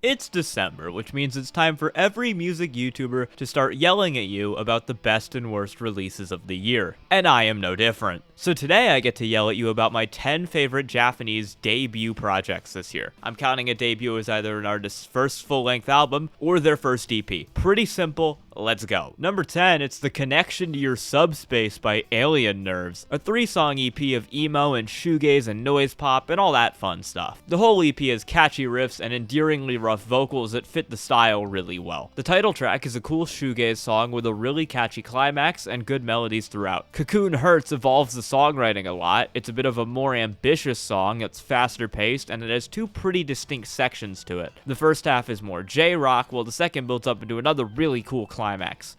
It's December, which means it's time for every music YouTuber to start yelling at you about the best and worst releases of the year. And I am no different. So today I get to yell at you about my 10 favorite Japanese debut projects this year. I'm counting a debut as either an artist's first full-length album or their first EP. Pretty simple. Let's go. Number 10, it's The Connection to Your Subspace by Alien Nerves, a 3-song EP of emo and shoegaze and noise pop and all that fun stuff. The whole EP has catchy riffs and endearingly rough vocals that fit the style really well. The title track is a cool shoegaze song with a really catchy climax and good melodies throughout. Cocoon Hurts evolves the songwriting a lot. It's a bit of a more ambitious song that's faster paced and it has 2 pretty distinct sections to it. The first half is more J-rock while the second builds up into another really cool climax.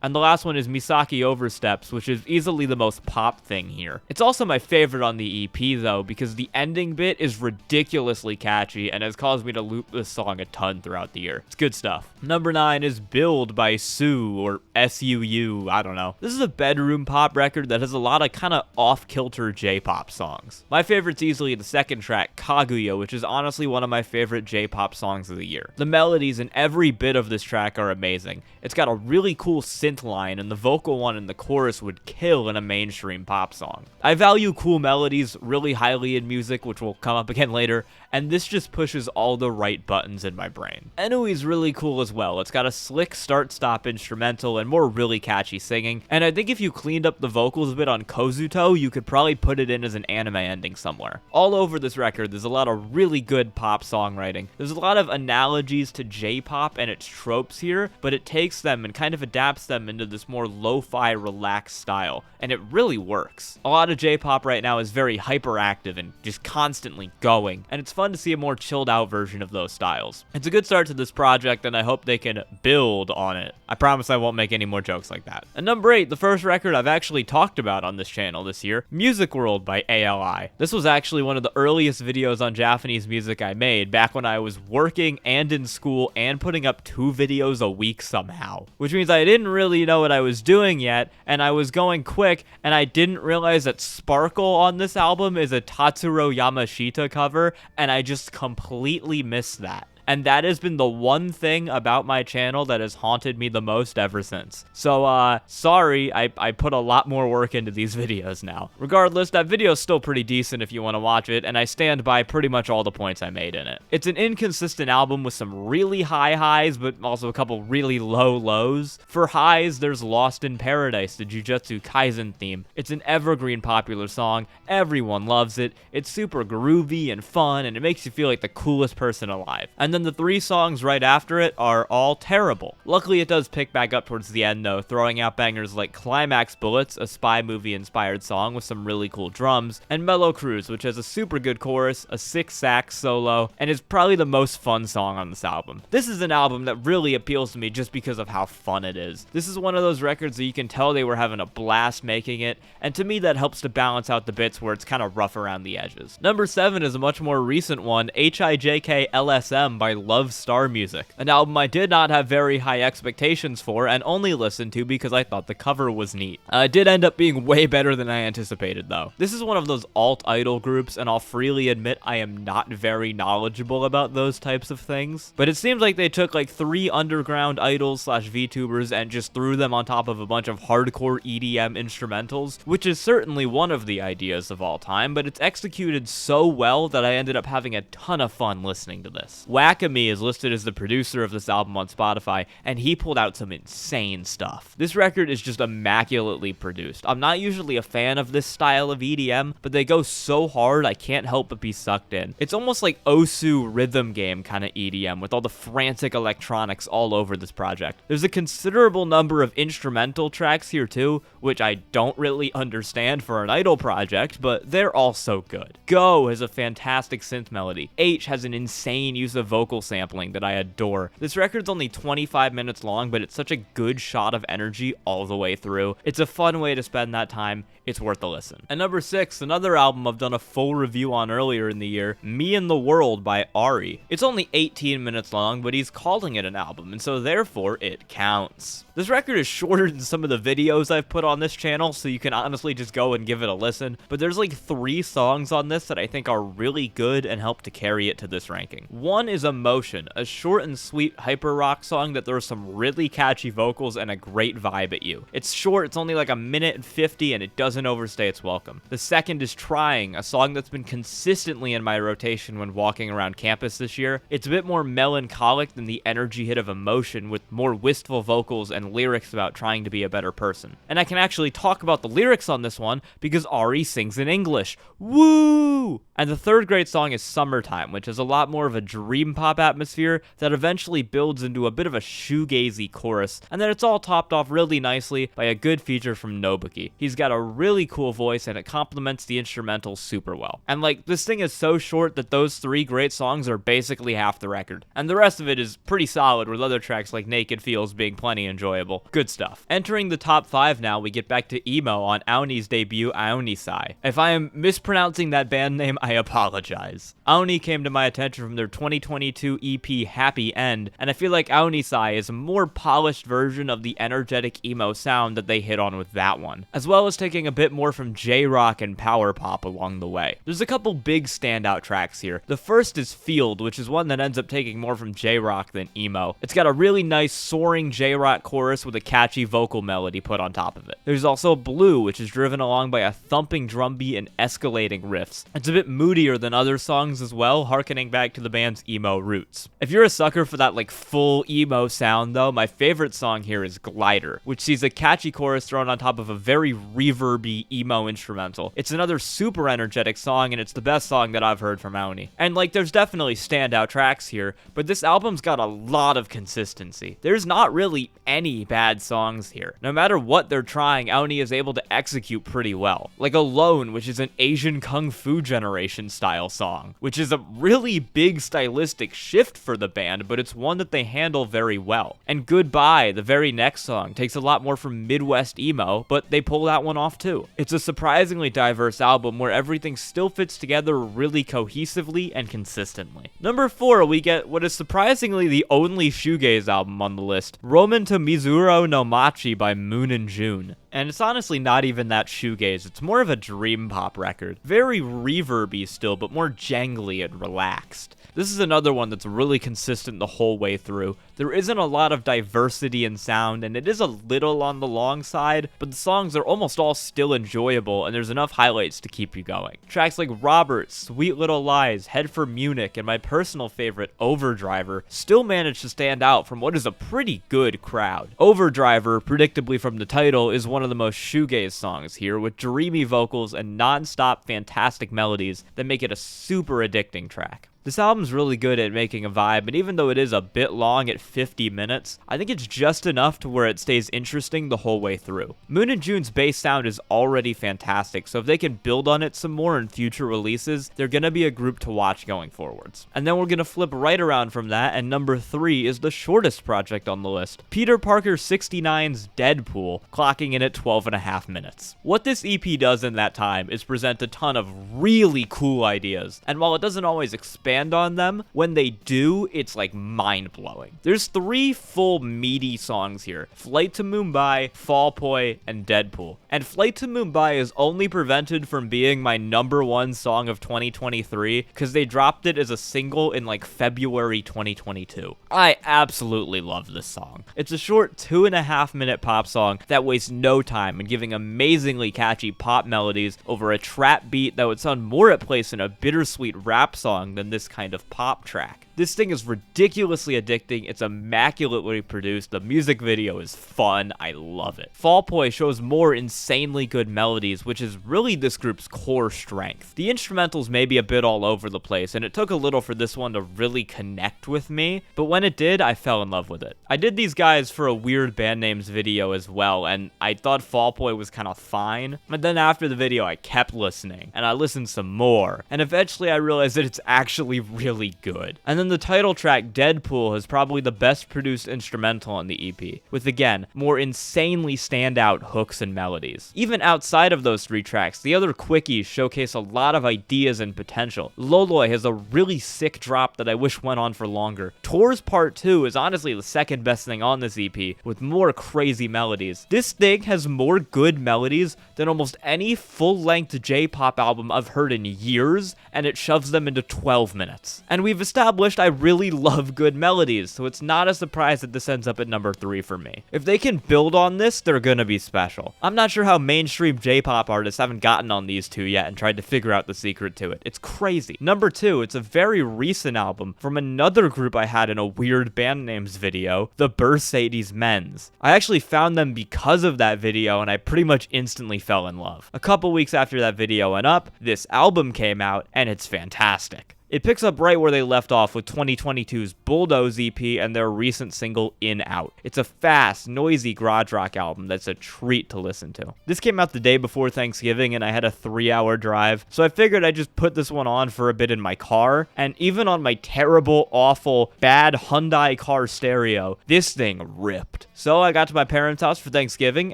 And the last one is Misaki Oversteps, which is easily the most pop thing here. It's also my favorite on the EP though, because the ending bit is ridiculously catchy and has caused me to loop this song a ton throughout the year. It's good stuff. Number 9 is Build by Suu, or S-U-U, I don't know. This is a bedroom pop record that has a lot of kind of off-kilter J-pop songs. My favorite's easily the second track, Kaguya, which is honestly one of my favorite J-pop songs of the year. The melodies in every bit of this track are amazing. It's got a really cool synth line, and the vocal one in the chorus would kill in a mainstream pop song. I value cool melodies really highly in music, which will come up again later, and this just pushes all the right buttons in my brain. Aoi's really cool as well. It's got a slick start-stop instrumental and more really catchy singing, and I think if you cleaned up the vocals a bit on Kozuto, you could probably put it in as an anime ending somewhere. All over this record, there's a lot of really good pop songwriting. There's a lot of analogies to J-pop and its tropes here, but it takes them and kind of adapts them into this more lo-fi relaxed style, and it really works. A lot of J-pop right now is very hyperactive and just constantly going, and it's fun to see a more chilled out version of those styles. It's a good start to this project, and I hope they can build on it. I promise I won't make any more jokes like that. And number 8, the first record I've actually talked about on this channel this year, Music World by ALY. This was actually one of the earliest videos on Japanese music I made back when I was working and in school and putting up 2 videos a week somehow, which means I didn't really know what I was doing yet, and I was going quick, and I didn't realize that Sparkle on this album is a Tatsuro Yamashita cover, and I just completely missed that. And that has been the one thing about my channel that has haunted me the most ever since. So, sorry, I put a lot more work into these videos now. Regardless, that video is still pretty decent if you want to watch it, and I stand by pretty much all the points I made in it. It's an inconsistent album with some really high highs, but also a couple really low lows. For highs, there's Lost in Paradise, the Jujutsu Kaisen theme. It's an evergreen popular song, everyone loves it, it's super groovy and fun, and it makes you feel like the coolest person alive. And then the 3 songs right after it are all terrible. Luckily, it does pick back up towards the end though, throwing out bangers like Climax Bullets, a spy movie inspired song with some really cool drums, and Mellow Cruise, which has a super good chorus, a 6 sax solo, and is probably the most fun song on this album. This is an album that really appeals to me just because of how fun it is. This is one of those records that you can tell they were having a blast making it, and to me that helps to balance out the bits where it's kind of rough around the edges. Number 7 is a much more recent one, HIJKLSM by Love Star Music, an album I did not have very high expectations for and only listened to because I thought the cover was neat. It did end up being way better than I anticipated though. This is one of those alt-idol groups, and I'll freely admit I am not very knowledgeable about those types of things, but it seems like they took like 3 underground idols slash VTubers and just threw them on top of a bunch of hardcore EDM instrumentals, which is certainly one of the ideas of all time, but it's executed so well that I ended up having a ton of fun listening to this. Wakami is listed as the producer of this album on Spotify, and he pulled out some insane stuff. This record is just immaculately produced. I'm not usually a fan of this style of EDM, but they go so hard I can't help but be sucked in. It's almost like Osu rhythm game kind of EDM with all the frantic electronics all over this project. There's a considerable number of instrumental tracks here too, which I don't really understand for an idol project, but they're all so good. Go has a fantastic synth melody. H has an insane use of vocal sampling that I adore. This record's only 25 minutes long, but it's such a good shot of energy all the way through. It's a fun way to spend that time. It's worth a listen. And number 6, another album I've done a full review on earlier in the year, Me and the World by aryy. It's only 18 minutes long, but he's calling it an album, and so therefore it counts. This record is shorter than some of the videos I've put on this channel, so you can honestly just go and give it a listen, but there's like 3 songs on this that I think are really good and help to carry it to this ranking. One is Emotion, a short and sweet hyper rock song that throws some really catchy vocals and a great vibe at you. It's short, it's only like a minute and 50, and it doesn't overstay its welcome. The second is Trying, a song that's been consistently in my rotation when walking around campus this year. It's a bit more melancholic than the energy hit of Emotion, with more wistful vocals and lyrics about trying to be a better person. And I can actually talk about the lyrics on this one because Aryy sings in English. Woo! And the third great song is Summertime, which is a lot more of a dream pop atmosphere that eventually builds into a bit of a shoegazy chorus, and then it's all topped off really nicely by a good feature from Nobuki. He's got a really cool voice and it complements the instrumental super well. And like, this thing is so short that those three great songs are basically half the record. And the rest of it is pretty solid, with other tracks like Naked Feels being plenty enjoyable. Good stuff. Entering the top 5 now, we get back to emo on Aoni's debut, Aonisai. If I am mispronouncing that band name, I apologize. Aoni came to my attention from their 2022 EP Happy End, and I feel like Aonisai is a more polished version of the energetic emo sound that they hit on with that one, as well as taking a bit more from J-rock and power pop along the way. There's a couple big standout tracks here. The first is Field, which is one that ends up taking more from J-rock than emo. It's got a really nice soaring J-rock chorus with a catchy vocal melody put on top of it. There's also Blue, which is driven along by a thumping drum beat and escalating riffs. It's a bit moodier than other songs as well, harkening back to the band's emo roots. If you're a sucker for that like full emo sound though, my favorite song here is Glider, which sees a catchy chorus thrown on top of a very reverby emo instrumental. It's another super energetic song, and it's the best song that I've heard from Aoni. And like, there's definitely standout tracks here, but this album's got a lot of consistency. There's not really any bad songs here. No matter what they're trying, Aoni is able to execute pretty well. Like Alone, which is an Asian Kung Fu Generation style song, which is a really big stylistic shift for the band, but it's one that they handle very well. And Goodbye, the very next song, takes a lot more from Midwest emo, but they pull that one off too. It's a surprisingly diverse album where everything still fits together really cohesively and consistently. Number 4, we get what is surprisingly the only shoegaze album on the list, Roman to mizuiro no Machi by Moon and June. And it's honestly not even that shoegaze, it's more of a dream pop record. Very reverby still, but more jangly and relaxed. This is another one that's really consistent the whole way through. There isn't a lot of diversity in sound, and it is a little on the long side, but the songs are almost all still enjoyable, and there's enough highlights to keep you going. Tracks like Robert, Sweet Little Lies, Head for Munich, and my personal favorite, Overdriver, still manage to stand out from what is a pretty good crowd. Overdriver, predictably from the title, is one of the most shoegaze songs here, with dreamy vocals and non-stop fantastic melodies that make it a super addicting track. This album's really good at making a vibe, and even though it is a bit long at 50 minutes, I think it's just enough to where it stays interesting the whole way through. Moon and June's bass sound is already fantastic, so if they can build on it some more in future releases, they're gonna be a group to watch going forwards. And then we're gonna flip right around from that, and number 3 is the shortest project on the list, Peter Parker 69's Deadpool, clocking in at 12.5 minutes. What this EP does in that time is present a ton of really cool ideas, and while it doesn't always expand on them, when they do, it's like mind-blowing. There's 3 full meaty songs here, Flight to Mumbai, Fall Boy, and Deadpool. And Flight to Mumbai is only prevented from being my number 1 song of 2023 because they dropped it as a single in like February 2022. I absolutely love this song. It's a short 2.5 minute pop song that wastes no time in giving amazingly catchy pop melodies over a trap beat that would sound more at place in a bittersweet rap song than this kind of pop track. This thing is ridiculously addicting, it's immaculately produced, the music video is fun, I love it. Fall Boy shows more insanely good melodies, which is really this group's core strength. The instrumentals may be a bit all over the place, and it took a little for this one to really connect with me, but when it did, I fell in love with it. I did these guys for a weird band names video as well, and I thought Fall Boy was kind of fine, but then after the video I kept listening, and I listened some more, and eventually I realized that it's actually really good. And then the title track, Deadpool, is probably the best produced instrumental on the EP, with again, more insanely standout hooks and melodies. Even outside of those 3 tracks, the other quickies showcase a lot of ideas and potential. Loloi has a really sick drop that I wish went on for longer. Tours Part 2 is honestly the second best thing on this EP, with more crazy melodies. This thing has more good melodies than almost any full-length J-pop album I've heard in years, and it shoves them into 12 minutes. And we've established I really love good melodies, so it's not a surprise that this ends up at number 3 for me. If they can build on this, they're gonna be special. I'm not sure how mainstream J-pop artists haven't gotten on these two yet and tried to figure out the secret to it. It's crazy. Number 2, it's a very recent album from another group I had in a weird band names video, the bercedes menz. I actually found them because of that video, and I pretty much instantly fell in love. A couple weeks after that video went up, this album came out, and it's fantastic. It picks up right where they left off with 2022's Bulldoze EP and their recent single, In Out. It's a fast, noisy garage rock album that's a treat to listen to. This came out the day before Thanksgiving and I had a 3-hour drive, so I figured I'd just put this one on for a bit in my car, and even on my terrible, awful, bad Hyundai car stereo, this thing ripped. So I got to my parents' house for Thanksgiving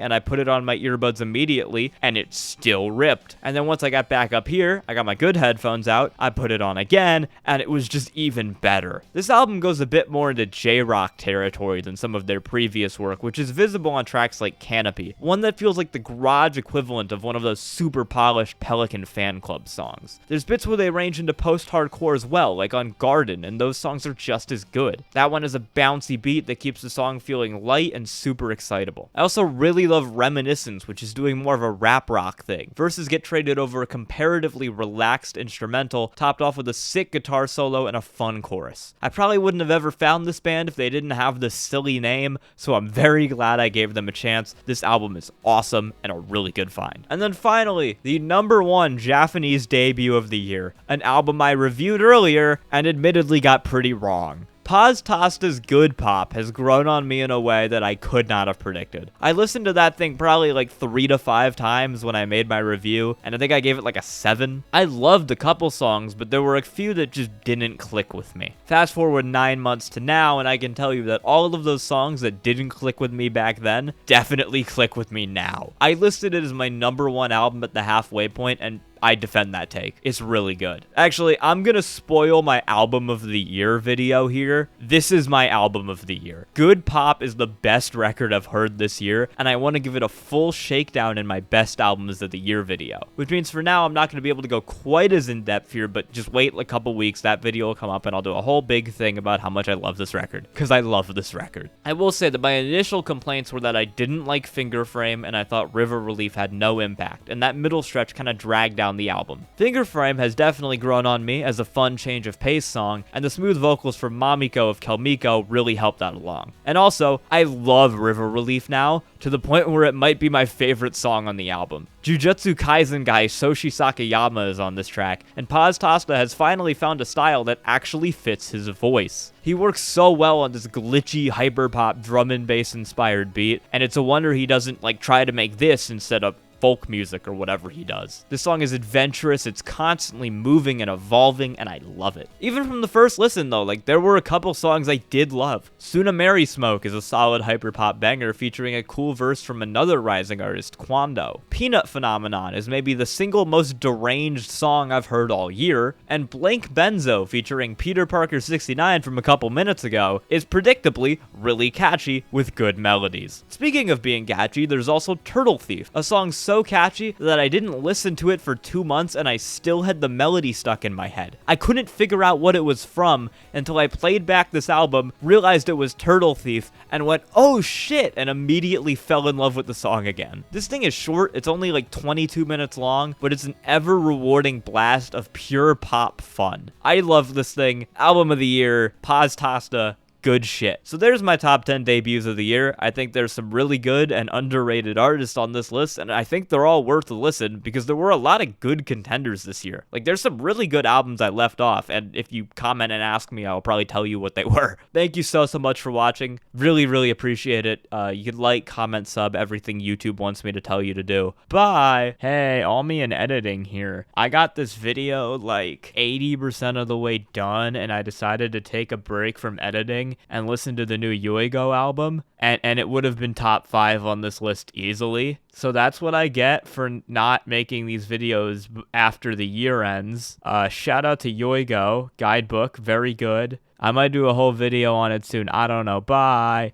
and I put it on my earbuds immediately, and it still ripped. And then once I got back up here, I got my good headphones out, I put it on again, and it was just even better. This album goes a bit more into J-rock territory than some of their previous work, which is visible on tracks like Canopy, one that feels like the garage equivalent of one of those super polished Pelican fan club songs. There's bits where they range into post-hardcore as well, like on Garden, and those songs are just as good. That one has a bouncy beat that keeps the song feeling light and super excitable. I also really love Reminiscence, which is doing more of a rap rock thing. Verses get traded over a comparatively relaxed instrumental, topped off with a sick guitar solo and a fun chorus. I probably wouldn't have ever found this band if they didn't have this silly name, so I'm very glad I gave them a chance. This album is awesome and a really good find. And then finally, the number 1 Japanese debut of the year, an album I reviewed earlier and admittedly got pretty wrong. TASTA's Good Pop has grown on me in a way that I could not have predicted. I listened to that thing probably like 3 to 5 times when I made my review, and I think I gave it like a 7. I loved a couple songs, but there were a few that just didn't click with me. Fast forward 9 months to now, and I can tell you that all of those songs that didn't click with me back then definitely click with me now. I listed it as my number 1 album at the halfway point, and I defend that take. It's really good. Actually, I'm gonna spoil my album of the year video here. This is my album of the year. Good Pop is the best record I've heard this year, and I want to give it a full shakedown in my best albums of the year video. Which means for now, I'm not going to be able to go quite as in depth here, but just wait a couple weeks, that video will come up and I'll do a whole big thing about how much I love this record. Because I love this record. I will say that my initial complaints were that I didn't like Finger Frame and I thought River Relief had no impact, and that middle stretch kind of dragged down the album. Finger Frame has definitely grown on me as a fun change of pace song, and the smooth vocals from Mamiko of Kelmiko really helped that along. And also, I love River Relief now, to the point where it might be my favorite song on the album. Jujutsu Kaisen guy Soshi Sakayama is on this track, and TASTA has finally found a style that actually fits his voice. He works so well on this glitchy, hyperpop, drum and bass inspired beat, and it's a wonder he doesn't try to make this instead of folk music or whatever he does. This song is adventurous, it's constantly moving and evolving, and I love it. Even from the first listen though, there were a couple songs I did love. Tsunameri Smoke is a solid hyperpop banger featuring a cool verse from another rising artist, Quando. Peanut Phenomenon is maybe the single most deranged song I've heard all year, and Blank Benzo featuring Peter Parker 69 from a couple minutes ago is predictably really catchy with good melodies. Speaking of being catchy, there's also Turtle Thief, a song so catchy that I didn't listen to it for 2 months and I still had the melody stuck in my head. I couldn't figure out what it was from until I played back this album, realized it was Turtle Thief, and went, oh shit, and immediately fell in love with the song again. This thing is short, it's only 22 minutes long, but it's an ever rewarding blast of pure pop fun. I love this thing. Album of the year, TASTA. Good shit. So there's my top 10 debuts of the year. I think there's some really good and underrated artists on this list, and I think they're all worth a listen because there were a lot of good contenders this year. There's some really good albums I left off, and if you comment and ask me, I'll probably tell you what they were. Thank you so much for watching. Really, really appreciate it. You can like, comment, sub, everything YouTube wants me to tell you to do. Bye! Hey, Almy and editing here. I got this video 80% of the way done, and I decided to take a break from editing and listen to the new yuigot album, and it would have been top 5 on this list easily. So that's what I get for not making these videos after the year ends. Shout out to yuigot guidebook, very good. I might do a whole video on it soon. I don't know. Bye.